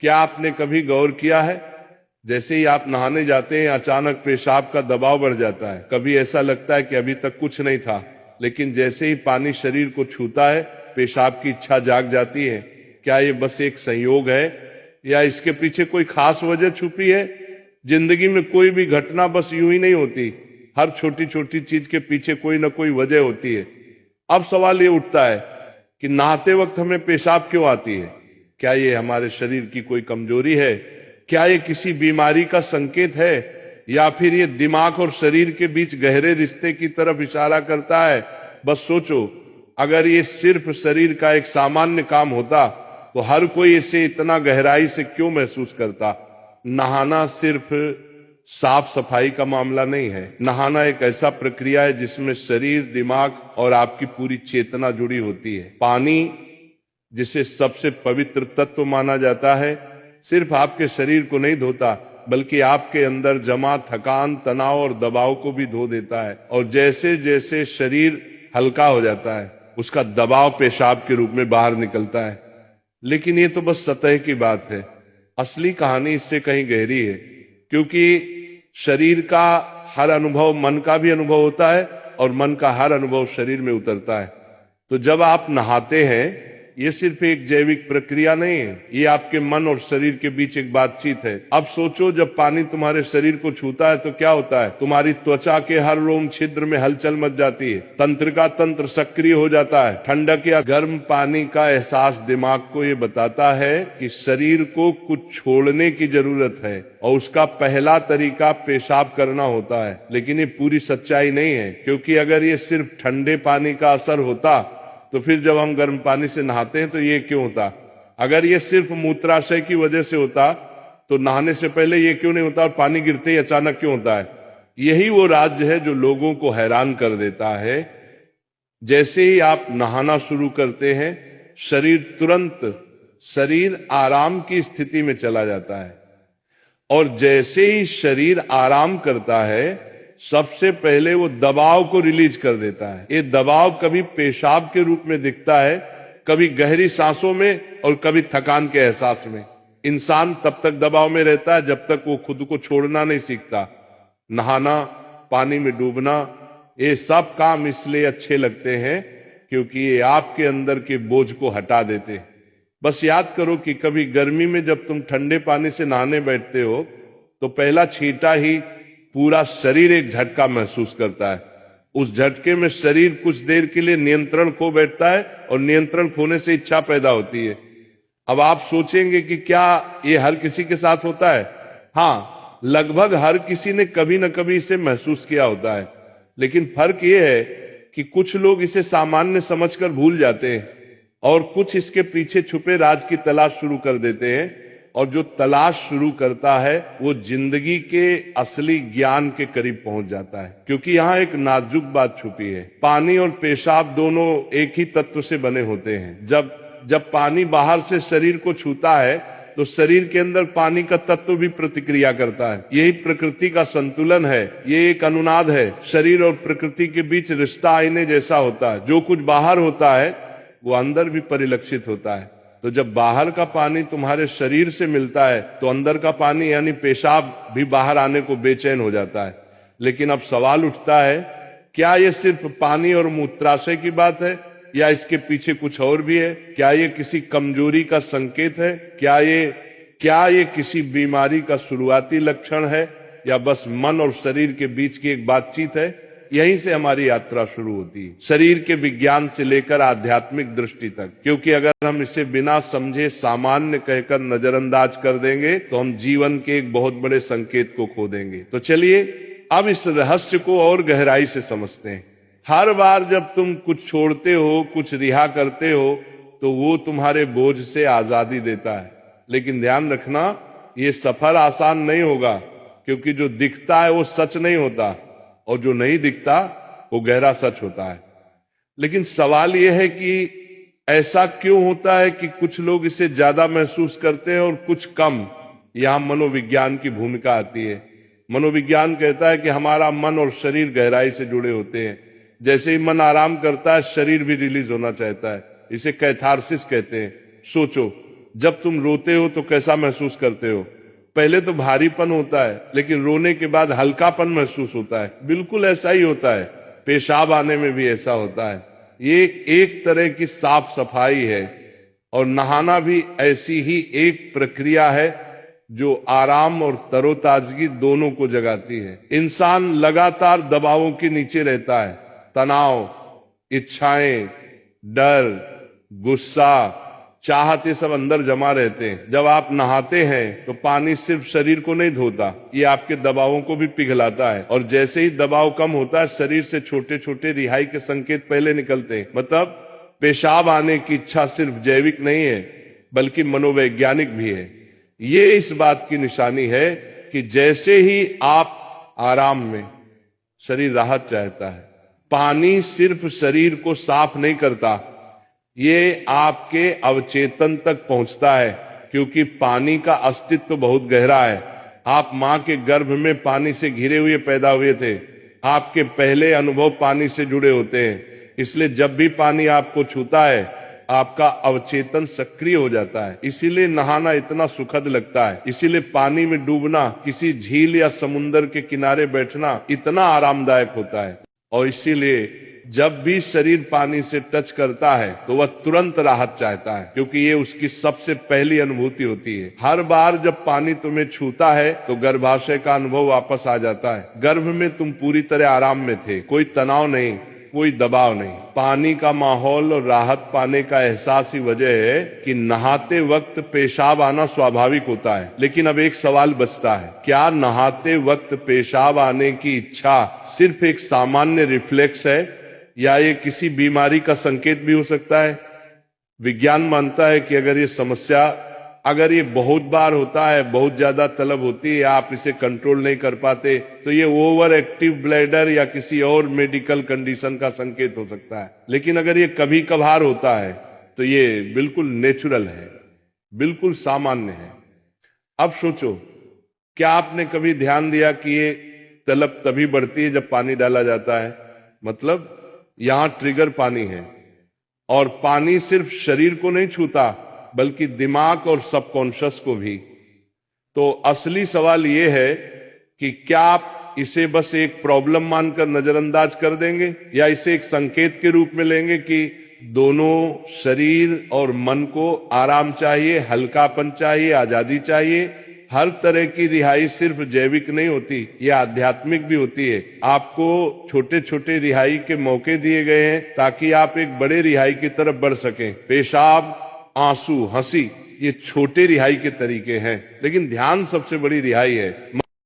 क्या आपने कभी गौर किया है, जैसे ही आप नहाने जाते हैं अचानक पेशाब का दबाव बढ़ जाता है। कभी ऐसा लगता है कि अभी तक कुछ नहीं था, लेकिन जैसे ही पानी शरीर को छूता है पेशाब की इच्छा जाग जाती है। क्या ये बस एक संयोग है या इसके पीछे कोई खास वजह छुपी है? जिंदगी में कोई भी घटना बस यूं ही नहीं होती, हर छोटी छोटी चीज के पीछे कोई ना कोई वजह होती है। अब सवाल ये उठता है कि नहाते वक्त हमें पेशाब क्यों आती है? क्या ये हमारे शरीर की कोई कमजोरी है? क्या ये किसी बीमारी का संकेत है, या फिर ये दिमाग और शरीर के बीच गहरे रिश्ते की तरफ इशारा करता है? बस सोचो, अगर ये सिर्फ शरीर का एक सामान्य काम होता तो हर कोई इसे इतना गहराई से क्यों महसूस करता? नहाना सिर्फ साफ सफाई का मामला नहीं है। नहाना एक ऐसा प्रक्रिया है जिसमें शरीर, दिमाग और आपकी पूरी चेतना जुड़ी होती है। पानी, जिसे सबसे पवित्र तत्व माना जाता है, सिर्फ आपके शरीर को नहीं धोता बल्कि आपके अंदर जमा थकान, तनाव और दबाव को भी धो देता है। और जैसे जैसे शरीर हल्का हो जाता है उसका दबाव पेशाब के रूप में बाहर निकलता है। लेकिन ये तो बस सतह की बात है, असली कहानी इससे कहीं गहरी है। क्योंकि शरीर का हर अनुभव मन का भी अनुभव होता है और मन का हर अनुभव शरीर में उतरता है। तो जब आप नहाते हैं ये सिर्फ एक जैविक प्रक्रिया नहीं है, ये आपके मन और शरीर के बीच एक बातचीत है। अब सोचो, जब पानी तुम्हारे शरीर को छूता है तो क्या होता है? तुम्हारी त्वचा के हर रोम छिद्र में हलचल मच जाती है, तंत्र का तंत्र सक्रिय हो जाता है। ठंडक या गर्म पानी का एहसास दिमाग को ये बताता है कि शरीर को कुछ छोड़ने की जरूरत है और उसका पहला तरीका पेशाब करना होता है। लेकिन ये पूरी सच्चाई नहीं है, क्योंकि अगर ये सिर्फ ठंडे पानी का असर होता तो फिर जब हम गर्म पानी से नहाते हैं तो ये क्यों होता? अगर ये सिर्फ मूत्राशय की वजह से होता तो नहाने से पहले ये क्यों नहीं होता और पानी गिरते ही अचानक क्यों होता है? यही वो राज्य है जो लोगों को हैरान कर देता है। जैसे ही आप नहाना शुरू करते हैं शरीर आराम की स्थिति में चला जाता है, और जैसे ही शरीर आराम करता है सबसे पहले वो दबाव को रिलीज कर देता है। ये दबाव कभी पेशाब के रूप में दिखता है, कभी गहरी सांसों में और कभी थकान के एहसास में। इंसान तब तक दबाव में रहता है जब तक वो खुद को छोड़ना नहीं सीखता। नहाना, पानी में डूबना, ये सब काम इसलिए अच्छे लगते हैं क्योंकि ये आपके अंदर के बोझ को हटा देते हैं। बस याद करो कि कभी गर्मी में जब तुम ठंडे पानी से नहाने बैठते हो तो पहला छींटा ही पूरा शरीर एक झटका महसूस करता है। उस झटके में शरीर कुछ देर के लिए नियंत्रण खो बैठता है और नियंत्रण खोने से इच्छा पैदा होती है। अब आप सोचेंगे कि क्या ये हर किसी के साथ होता है? हाँ, लगभग हर किसी ने कभी न कभी इसे महसूस किया होता है। लेकिन फर्क ये है कि कुछ लोग इसे सामान्य समझकर भूल जाते हैं और कुछ इसके पीछे छुपे राज की तलाश शुरू कर देते हैं। और जो तलाश शुरू करता है वो जिंदगी के असली ज्ञान के करीब पहुंच जाता है। क्योंकि यहाँ एक नाजुक बात छुपी है। पानी और पेशाब दोनों एक ही तत्व से बने होते हैं। जब पानी बाहर से शरीर को छूता है तो शरीर के अंदर पानी का तत्व भी प्रतिक्रिया करता है। यही प्रकृति का संतुलन है, ये एक अनुनाद है। शरीर और प्रकृति के बीच रिश्ता आईने जैसा होता है। जो कुछ बाहर होता है वो अंदर भी परिलक्षित होता है। तो जब बाहर का पानी तुम्हारे शरीर से मिलता है तो अंदर का पानी यानी पेशाब भी बाहर आने को बेचैन हो जाता है। लेकिन अब सवाल उठता है, क्या ये सिर्फ पानी और मूत्राशय की बात है या इसके पीछे कुछ और भी है? क्या ये किसी कमजोरी का संकेत है? क्या ये किसी बीमारी का शुरुआती लक्षण है, या बस मन और शरीर के बीच की एक बातचीत है? यहीं से हमारी यात्रा शुरू होती है, शरीर के विज्ञान से लेकर आध्यात्मिक दृष्टि तक। क्योंकि अगर हम इसे बिना समझे सामान्य कहकर नजरअंदाज कर देंगे तो हम जीवन के एक बहुत बड़े संकेत को खो देंगे। तो चलिए अब इस रहस्य को और गहराई से समझते हैं। हर बार जब तुम कुछ छोड़ते हो, कुछ रिहा करते हो, तो वो तुम्हारे बोझ से आजादी देता है। लेकिन ध्यान रखना, ये सफर आसान नहीं होगा, क्योंकि जो दिखता है वो सच नहीं होता और जो नहीं दिखता वो गहरा सच होता है। लेकिन सवाल यह है कि ऐसा क्यों होता है कि कुछ लोग इसे ज्यादा महसूस करते हैं और कुछ कम? यहां मनोविज्ञान की भूमिका आती है। मनोविज्ञान कहता है कि हमारा मन और शरीर गहराई से जुड़े होते हैं। जैसे ही मन आराम करता है शरीर भी रिलीज होना चाहता है। इसे कैथारसिस कहते हैं। सोचो, जब तुम रोते हो तो कैसा महसूस करते हो? पहले तो भारीपन होता है, लेकिन रोने के बाद हल्कापन महसूस होता है। बिल्कुल ऐसा ही होता है, पेशाब आने में भी ऐसा होता है। ये एक तरह की साफ सफाई है, और नहाना भी ऐसी ही एक प्रक्रिया है जो आराम और तरोताजगी दोनों को जगाती है। इंसान लगातार दबावों के नीचे रहता है, तनाव, इच्छाएं, डर, गुस्सा, चाहत, ये सब अंदर जमा रहते हैं। जब आप नहाते हैं तो पानी सिर्फ शरीर को नहीं धोता, ये आपके दबावों को भी पिघलाता है। और जैसे ही दबाव कम होता है, शरीर से छोटे छोटे रिहाई के संकेत पहले निकलते हैं। मतलब पेशाब आने की इच्छा सिर्फ जैविक नहीं है, बल्कि मनोवैज्ञानिक भी है। ये इस बात की निशानी है कि जैसे ही आप आराम में, शरीर राहत चाहता है। पानी सिर्फ शरीर को साफ नहीं करता, ये आपके अवचेतन तक पहुंचता है, क्योंकि पानी का अस्तित्व बहुत गहरा है। आप मां के गर्भ में पानी से घिरे हुए पैदा हुए थे। आपके पहले अनुभव पानी से जुड़े होते हैं, इसलिए जब भी पानी आपको छूता है, आपका अवचेतन सक्रिय हो जाता है। इसीलिए नहाना इतना सुखद लगता है। इसीलिए पानी में डूबना, किसी झील या समुन्दर के किनारे बैठना इतना आरामदायक होता है। और इसीलिए जब भी शरीर पानी से टच करता है तो वह तुरंत राहत चाहता है, क्योंकि ये उसकी सबसे पहली अनुभूति होती है। हर बार जब पानी तुम्हें छूता है तो गर्भाशय का अनुभव वापस आ जाता है। गर्भ में तुम पूरी तरह आराम में थे, कोई तनाव नहीं, कोई दबाव नहीं। पानी का माहौल और राहत पाने का एहसास ही वजह है कि नहाते वक्त पेशाब आना स्वाभाविक होता है। लेकिन अब एक सवाल बचता है, क्या नहाते वक्त पेशाब आने की इच्छा सिर्फ एक सामान्य रिफ्लेक्स है, या ये किसी बीमारी का संकेत भी हो सकता है? विज्ञान मानता है कि अगर ये बहुत बार होता है, बहुत ज्यादा तलब होती है, आप इसे कंट्रोल नहीं कर पाते, तो ये ओवर एक्टिव ब्लैडर या किसी और मेडिकल कंडीशन का संकेत हो सकता है। लेकिन अगर ये कभी कभार होता है तो ये बिल्कुल नेचुरल है, बिल्कुल सामान्य है। अब सोचो, क्या आपने कभी ध्यान दिया कि ये तलब तभी बढ़ती है जब पानी डाला जाता है? मतलब यहां ट्रिगर पानी है, और पानी सिर्फ शरीर को नहीं छूता, बल्कि दिमाग और सबकॉन्शियस को भी। तो असली सवाल यह है कि क्या आप इसे बस एक प्रॉब्लम मानकर नजरअंदाज कर देंगे, या इसे एक संकेत के रूप में लेंगे कि दोनों शरीर और मन को आराम चाहिए, हल्कापन चाहिए, आजादी चाहिए। हर तरह की रिहाई सिर्फ जैविक नहीं होती, ये आध्यात्मिक भी होती है। आपको छोटे छोटे रिहाई के मौके दिए गए हैं ताकि आप एक बड़े रिहाई की तरफ बढ़ सकें। पेशाब, आंसू, हंसी, ये छोटे रिहाई के तरीके हैं, लेकिन ध्यान सबसे बड़ी रिहाई है।